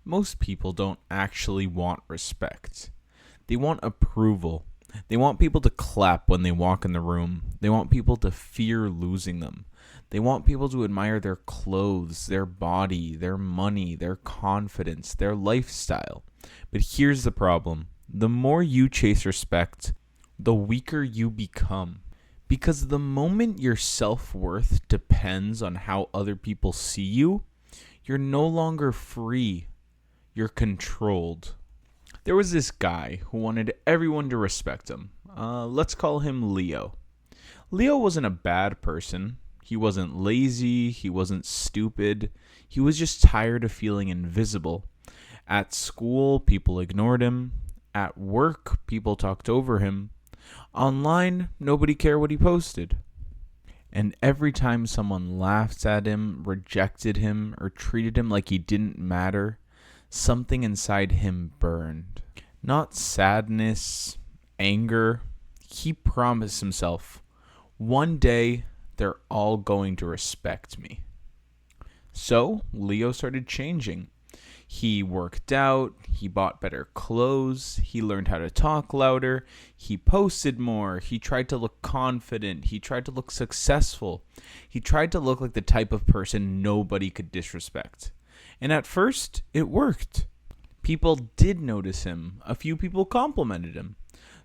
Most people don't actually want respect. They want approval. They want people to clap when they walk in the room. They want people to fear losing them. They want people to admire their clothes, their body, their money, their confidence, their lifestyle. But here's the problem. The more you chase respect, the weaker you become. Because the moment your self-worth depends on how other people see you, you're no longer free. You're controlled. There was this guy who wanted everyone to respect him. Let's call him Leo. Leo wasn't a bad person. He wasn't lazy. He wasn't stupid. He was just tired of feeling invisible. At school, people ignored him. At work, people talked over him. Online, nobody cared what he posted. And every time someone laughed at him, rejected him, or treated him like he didn't matter, something inside him burned. Not sadness, anger. He promised himself, one day they're all going to respect me. So Leo started changing. He worked out, he bought better clothes, he learned how to talk louder, he posted more, he tried to look confident, he tried to look successful, he tried to look like the type of person nobody could disrespect. And at first, it worked. People did notice him. A few people complimented him.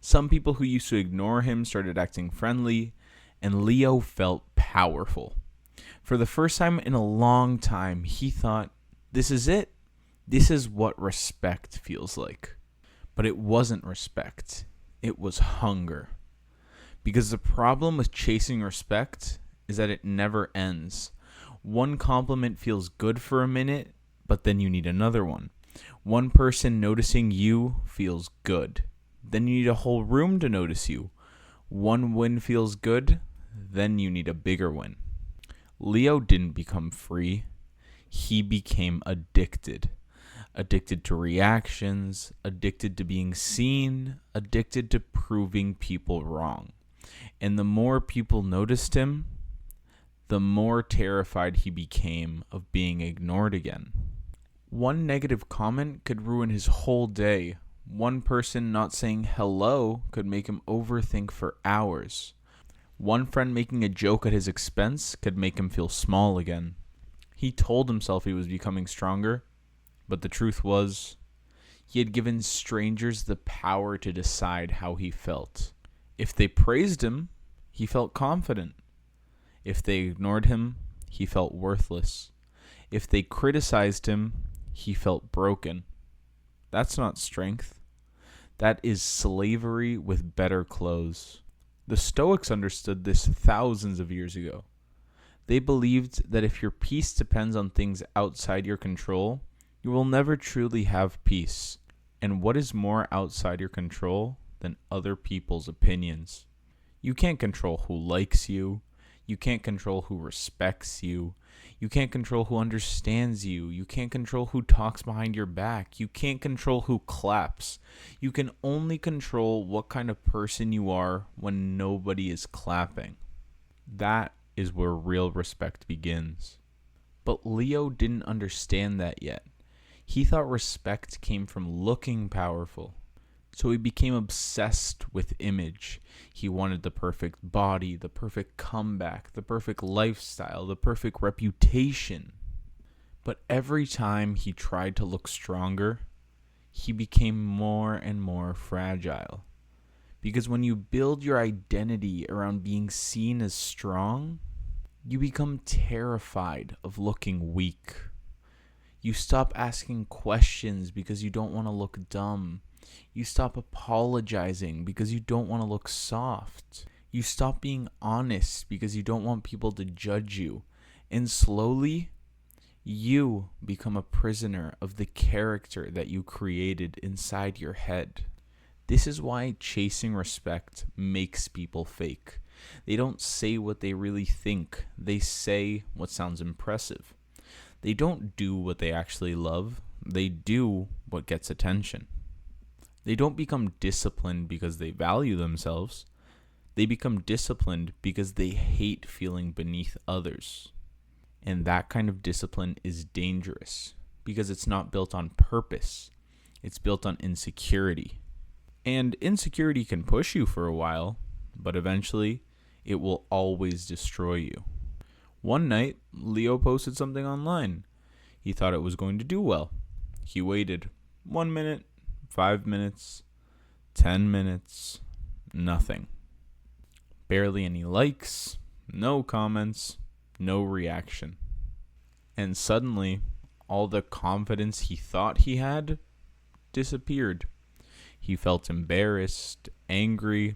Some people who used to ignore him started acting friendly, and Leo felt powerful. For the first time in a long time, he thought, this is it. This is what respect feels like. But it wasn't respect. It was hunger. Because the problem with chasing respect is that it never ends. One compliment feels good for a minute, but then you need another one. One person noticing you feels good. Then you need a whole room to notice you. One win feels good, then you need a bigger win. Leo didn't become free. He became addicted. Addicted to reactions, addicted to being seen, addicted to proving people wrong. And the more people noticed him, the more terrified he became of being ignored again. One negative comment could ruin his whole day. One person not saying hello could make him overthink for hours. One friend making a joke at his expense could make him feel small again. He told himself he was becoming stronger, but the truth was, he had given strangers the power to decide how he felt. If they praised him, he felt confident. If they ignored him, he felt worthless. If they criticized him, he felt broken. That's not strength. That is slavery with better clothes. The Stoics understood this thousands of years ago. They believed that if your peace depends on things outside your control, you will never truly have peace. And what is more outside your control than other people's opinions? You can't control who likes you. You can't control who respects you. You can't control who understands you. You can't control who talks behind your back. You can't control who claps. You can only control what kind of person you are when nobody is clapping. That is where real respect begins. But Leo didn't understand that yet. He thought respect came from looking powerful. So he became obsessed with image. He wanted the perfect body, the perfect comeback, the perfect lifestyle, the perfect reputation. But every time he tried to look stronger, he became more and more fragile. Because when you build your identity around being seen as strong, you become terrified of looking weak. You stop asking questions because you don't want to look dumb. You stop apologizing because you don't want to look soft. You stop being honest because you don't want people to judge you. And slowly, you become a prisoner of the character that you created inside your head. This is why chasing respect makes people fake. They don't say what they really think. They say what sounds impressive. They don't do what they actually love. They do what gets attention. They don't become disciplined because they value themselves. They become disciplined because they hate feeling beneath others. And that kind of discipline is dangerous because it's not built on purpose. It's built on insecurity. And insecurity can push you for a while, but eventually it will always destroy you. One night, Leo posted something online. He thought it was going to do well. He waited 1 minute, 5 minutes, 10 minutes, nothing. Barely any likes, no comments, no reaction. And suddenly, all the confidence he thought he had disappeared. He felt embarrassed, angry,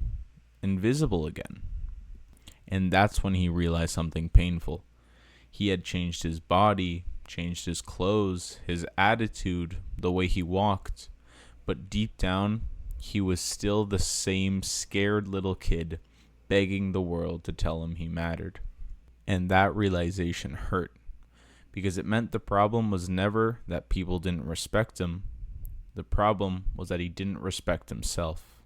invisible again. And that's when he realized something painful. He had changed his body, changed his clothes, his attitude, the way he walked. But deep down, he was still the same scared little kid begging the world to tell him he mattered. And that realization hurt, because it meant the problem was never that people didn't respect him. The problem was that he didn't respect himself.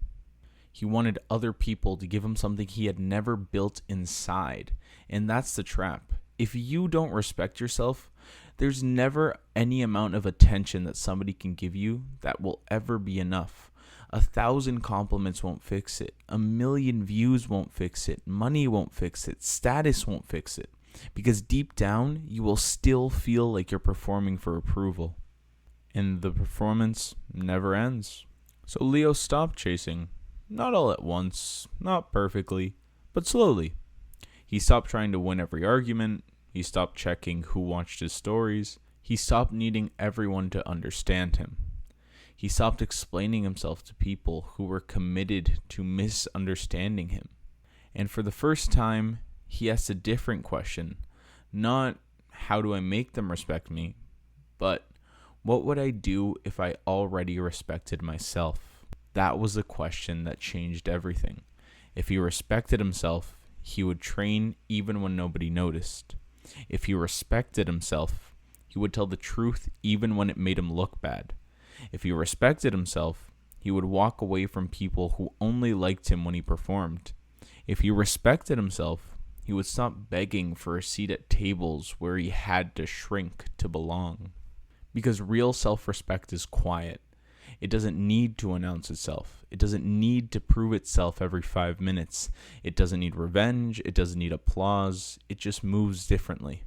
He wanted other people to give him something he had never built inside. And that's the trap. If you don't respect yourself, there's never any amount of attention that somebody can give you that will ever be enough. 1,000 compliments won't fix it. 1,000,000 views won't fix it. Money won't fix it. Status won't fix it. Because deep down, you will still feel like you're performing for approval. And the performance never ends. So Leo stopped chasing. Not all at once, not perfectly, but slowly. He stopped trying to win every argument. He stopped checking who watched his stories. He stopped needing everyone to understand him. He stopped explaining himself to people who were committed to misunderstanding him. And for the first time, he asked a different question. Not, how do I make them respect me? But, what would I do if I already respected myself? That was the question that changed everything. If he respected himself, he would train even when nobody noticed. If he respected himself, he would tell the truth even when it made him look bad. If he respected himself, he would walk away from people who only liked him when he performed. If he respected himself, he would stop begging for a seat at tables where he had to shrink to belong. Because real self-respect is quiet. It doesn't need to announce itself. It doesn't need to prove itself every 5 minutes. It doesn't need revenge. It doesn't need applause. It just moves differently.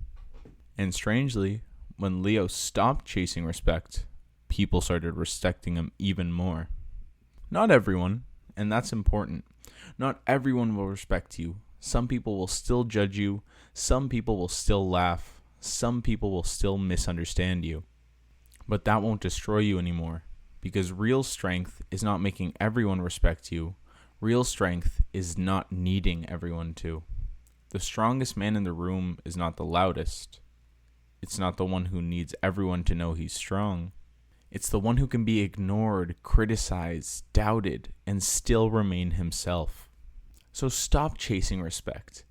And strangely, when Leo stopped chasing respect, people started respecting him even more. Not everyone, and that's important. Not everyone will respect you. Some people will still judge you. Some people will still laugh. Some people will still misunderstand you. But that won't destroy you anymore, because real strength is not making everyone respect you. Real strength is not needing everyone to. The strongest man in the room is not the loudest. It's not the one who needs everyone to know he's strong. It's the one who can be ignored, criticized, doubted, and still remain himself. So stop chasing respect.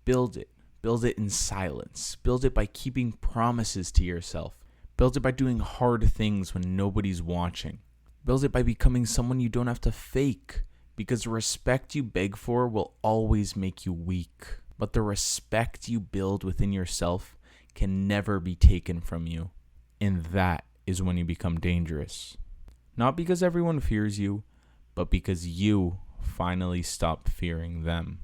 Build it. Build it in silence. Build it by keeping promises to yourself. Build it by doing hard things when nobody's watching. Build it by becoming someone you don't have to fake, because the respect you beg for will always make you weak. But the respect you build within yourself can never be taken from you. And that is when you become dangerous. Not because everyone fears you, but because you finally stop fearing them.